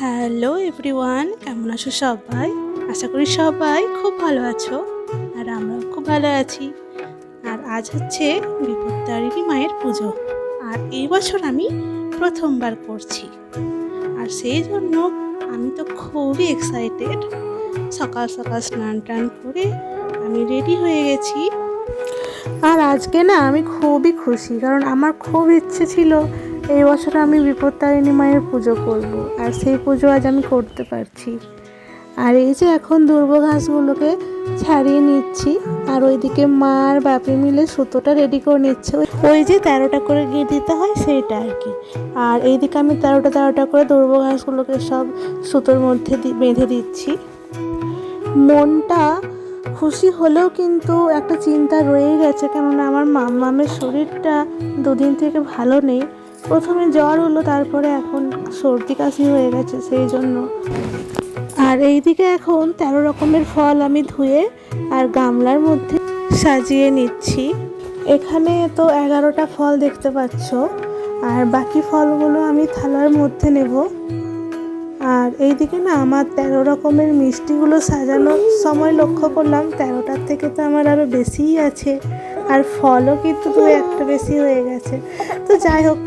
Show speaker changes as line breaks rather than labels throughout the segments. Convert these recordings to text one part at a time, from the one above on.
Hello everyone, কেমন আছো সবাই? আশা করি সবাই খুব ভালো আছো। আর আমরাও খুব ভালো আছি। আর আজ হচ্ছে বিপত্তারিণী মায়ের পুজো। আর এই বছর আমি প্রথমবার করছি। আর সেই জন্য আমি তো খুবই এক্সাইটেড। সকাল সকাল স্নান টান করে আমি রেডি হয়ে গেছি। আর আজকে না আমি খুবই খুশি, কারণ আমার খুব ইচ্ছে ছিল এই বছর আমি বিপত্তারিণী মায়ের পুজো করব। আর সেই পুজো আজ আমি করতে পারছি। আর এই যে এখন দুর্বা ঘাসগুলোকে ছাড়িয়ে নিচ্ছি, আর ওইদিকে মা আর বাপি মিলে সুতোটা রেডি করে নিচ্ছে। ওই যে 13টা করে গিয়ে দিতে হয় সেইটা আর কি। আর এইদিকে আমি 13টা করে দুর্বা ঘাসগুলোকে সব সুতোর মধ্যে বেঁধে দিচ্ছি। মনটা খুশি হলেও কিন্তু একটা চিন্তা রয়ে গেছে, কেননা আমার মামের শরীরটা দুদিন থেকে ভালো নেই। প্রথমে জ্বর হলো, তারপরে এখন সর্দি কাশি হয়ে গেছে, সেই জন্য। আর এইদিকে এখন 13 রকমের ফল আমি ধুয়ে আর গামলার মধ্যে সাজিয়ে নিচ্ছি। এখানে তো 11টা ফল দেখতে পাচ্ছ, আর বাকি ফলগুলো আমি থালার মধ্যে নেব। আর এইদিকে না আমার 13 রকমের মিষ্টিগুলো সাজানোর সময় লক্ষ্য করলাম 13টার থেকে তো আমার আরও বেশিই আছে। আর ফলও কিন্তু একটা বেশি হয়ে গেছে। তো যাই হোক,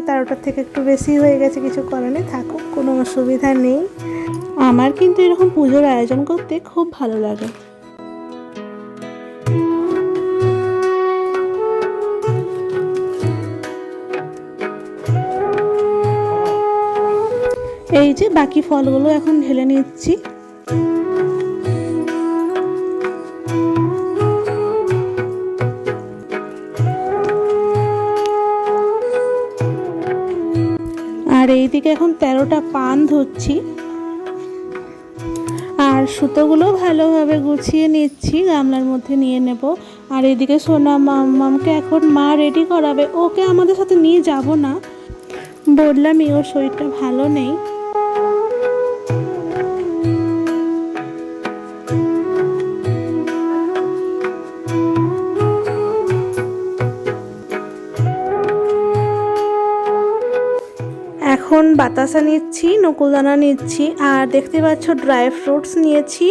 13টার থেকে একটু বেশি হয়ে গেছে, কিছু করার নেই, থাকুক, কোনো অসুবিধা নেই। আমার কিন্তু এরকম পুজোর আয়োজন করতে খুব ভালো লাগে। এই যে বাকি ফলগুলো এখন ঢেলে নিচ্ছি। আর এইদিকে এখন 13টা পান ধরছি, আর সুতোগুলো ভালোভাবে গুছিয়ে নিচ্ছি, গামলার মধ্যে নিয়ে নেব। আর এইদিকে সোনা মামকে এখন মা রেডি করাবে। ওকে আমাদের সাথে নিয়ে যাব না, বললামই ওর শরীরটা ভালো নেই। এখন বাতাসা নিচ্ছি, নকুলদানা নিচ্ছি, আর দেখতে পাচ্ছ ড্রাই ফ্রুটস নিয়েছি,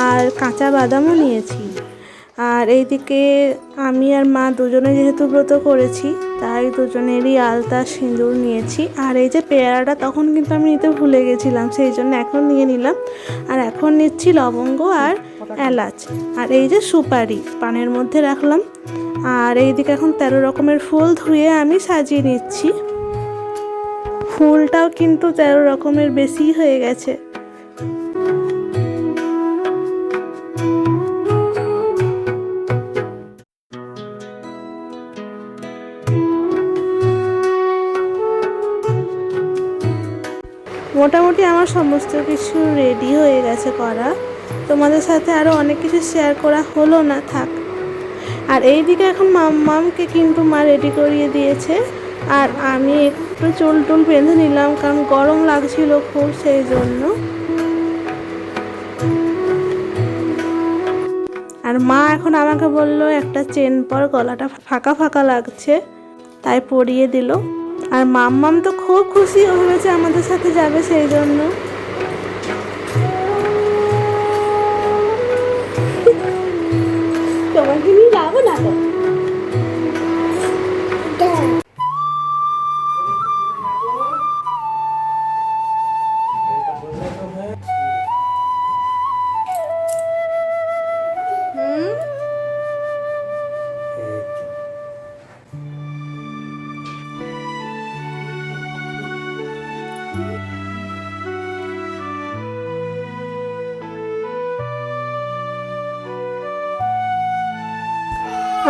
আর কাঁচা বাদামও নিয়েছি। আর এইদিকে আমি আর মা দুজনে যেহেতু ব্রত করেছি, তাই দুজনেরই আলতা সিঁদুর নিয়েছি। আর এই যে পেয়ারাটা তখন কিন্তু আমি নিতে ভুলে গেছিলাম, সেই জন্য এখন নিয়ে নিলাম। আর এখন নিচ্ছি লবঙ্গ আর এলাচ, আর এই যে সুপারি পানের মধ্যে রাখলাম। আর এইদিকে এখন 13 রকমের ফুল ধুয়ে আমি সাজিয়ে নিচ্ছি। ফুলটাও কিন্তু 13 রকমের বেশি হয়ে গেছে। মোটামুটি আমার সমস্ত কিছু রেডি হয়ে গেছে করা। তোমাদের সাথে আরও অনেক কিছু শেয়ার করা হলো না, থাক। আর এইদিকে এখন মামকে কিন্তু মা রেডি করিয়ে দিয়েছে। আর আমি একটু চুল টুল বেঁধে নিলাম, কারণ গরম লাগছিল খুব, সেই জন্য। আর মা এখন আমাকে বলল একটা চেন পর, গলাটা ফাঁকা ফাঁকা লাগছে, তাই পরিয়ে দিল। আর মাম্মাম তো খুব খুশি, ও ভেবেছে আমাদের সাথে যাবে, সেই জন্য। তোমাকে নিয়ে যাবো না তো?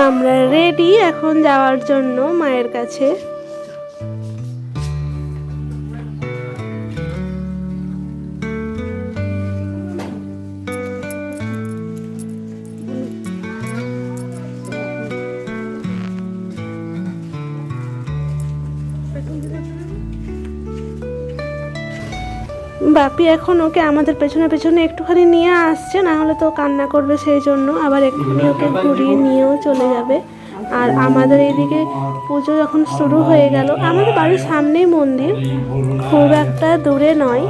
আমরা রেডি এখন যাওয়ার জন্য মায়ের কাছে। বাপি এখন ওকে আমাদের পেছনে পেছনে একটুখানি নিয়ে আসছে, না হলে তো কান্না করবে, সেই জন্য। আবার একটুখানি ওকে ঘুরিয়ে নিয়েও চলে যাবে। আর আমাদের এইদিকে পুজো যখন শুরু হয়ে গেল, আমাদের বাড়ির সামনেই মন্দির, খুব একটা দূরে নয়,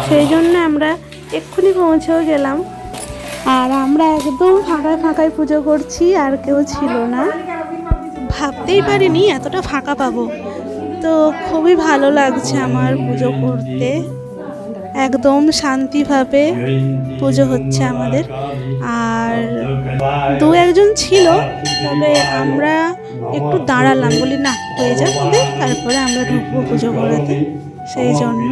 সেই জন্য আমরা এক্ষুনি পৌঁছেও গেলাম। আর আমরা একদম ফাঁকায় ফাঁকায় পুজো করছি, আর কেউ ছিল না। ভাবতেই পারিনি এতটা ফাঁকা পাবো। তো খুবই ভালো লাগছে আমার পুজো করতে, একদম শান্তিভাবে পুজো হচ্ছে আমাদের। আর দু একজন ছিল, তবে আমরা একটু দাঁড়ালাম, বলি না হয়ে যাক ওদের, তারপরে আমরা ঢুকবো পুজো করাতে, সেই জন্য।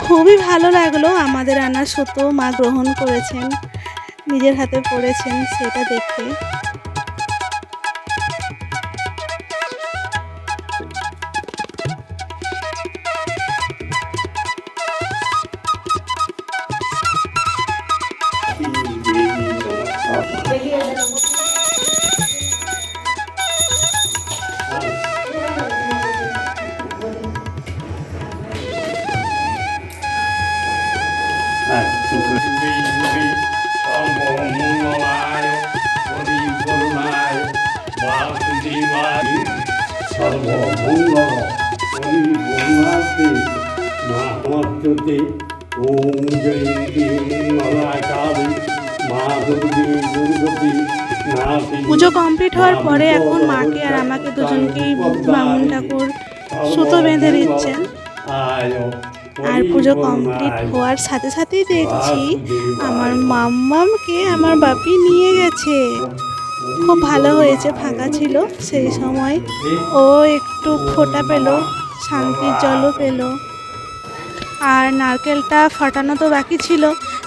খুবই ভালো লাগলো আমাদের আনা সুতো মা গ্রহণ করেছেন, নিজের হাতে পড়েছেন, সেটা দেখে। পুজো কমপ্লিট হওয়ার পরে এখন মাকে আর আমাকে দুজনকেই বামুন ঠাকুর সুতো বেঁধে দিচ্ছেন। আর পুজো কমপ্লিট হওয়ার সাথে সাথেই দেখছি আমার মাম্মামকে আমার বাপি নিয়ে গেছে। খুব ভালো হয়েছে, ফাঁকা ছিল সেই সময়, ও একটু ফোঁটা পেল, শান্তির জলও পেল। আর নারকেলটা ফাটানো তো বাকি ছিল,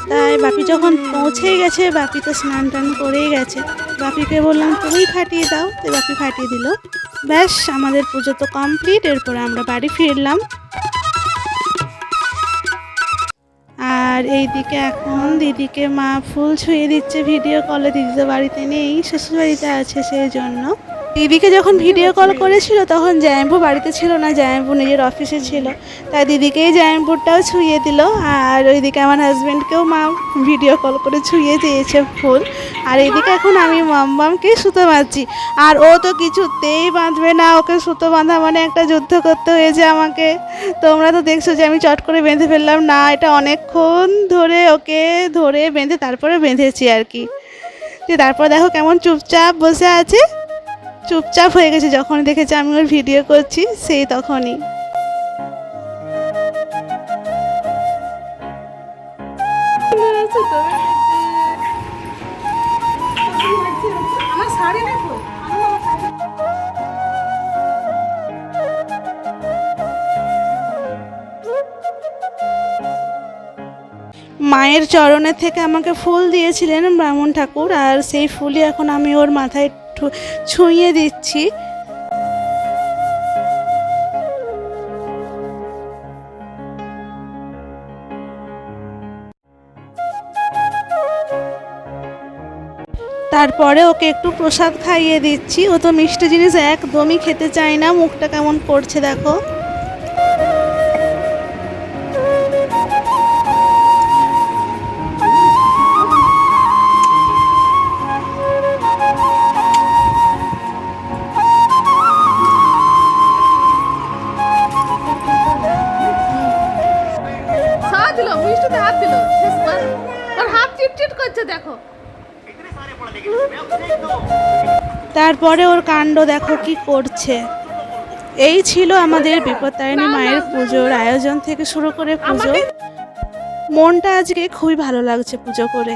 তাই বাপি যখন পৌঁছেই গেছে, বাপি তো স্নান টান করেই গেছে, বাপিকে বললাম তুমি ফাটিয়ে দাও, তো বাপি ফাটিয়ে দিল। ব্যাস আমাদের পুজো তো কমপ্লিট। এরপরে আমরা বাড়ি ফিরলাম। আর এইদিকে এখন দিদিকে মা ফুল ছুঁয়ে দিচ্ছে ভিডিও কলে। দিদি তো বাড়িতে নেই, শ্বশুরবাড়িতে আছে, সেই জন্য। দিদিকে যখন ভিডিও কল করেছিল তখন জামাইবাবু বাড়িতে ছিল না, জামাইবাবু নিজের অফিসে ছিল, তাই দিদিকেই জামাইবাবুটাও ছুঁয়ে দিল। আর ওইদিকে আমার হাজব্যান্ডকেও মা ভিডিও কল করে ছুঁয়ে দিয়েছে ফুল। আর এইদিকে এখন আমি মাম্মামকে সুতো বাঁধছি, আর ও তো কিছুতেই বাঁধবে না, ওকে সুতো বাঁধা মানে একটা যুদ্ধ করতে হয়েছে আমাকে। তোমরা তো দেখছো যে আমি চট করে বেঁধে ফেললাম না, এটা অনেকক্ষণ ধরে ওকে ধরে বেঁধে তারপরে বেঁধেছি আর কি। তারপর দেখো কেমন চুপচাপ বসে আছে, চুপচাপ হয়ে গেছে। যখন দেখেছে আমি ওর ভিডিও করছি, সেই তখনই। মায়ের চরণে থেকে আমাকে ফুল দিয়েছিলেন ব্রাহ্মণ ঠাকুর, আর সেই ফুলই এখন আমি ওর মাথায় ছুঁয়ে দিচ্ছি। তারপরে ওকে একটু প্রসাদ খাইয়ে দিচ্ছি। ও তো মিষ্টি জিনিস একদমই খেতে চায় না, মুখটা কেমন করছে দেখো। তারপরে ওর কাণ্ড দেখো কি করছে। এই ছিল আমাদের বিপত্তারিণী মায়ের পুজোর আয়োজন থেকে শুরু করে পুজো। মনটা আজকে খুবই ভালো লাগছে পুজো করে।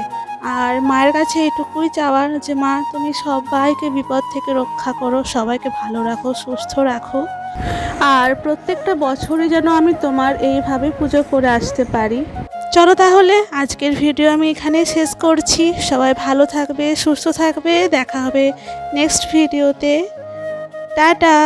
আর মায়ের কাছে এটুকুই চাওয়ার যে মা তুমি সবাইকে বিপদ থেকে রক্ষা করো, সবাইকে ভালো রাখো, সুস্থ রাখো, আর প্রত্যেকটা বছরই যেন আমি তোমার এইভাবে পুজো করে আসতে পারি। চলো তাহলে আজকের ভিডিও আমি এখানে শেষ করছি। সবাই ভালো থাকবে, সুস্থ থাকবে, দেখা হবে নেক্সট ভিডিওতে। টাটা।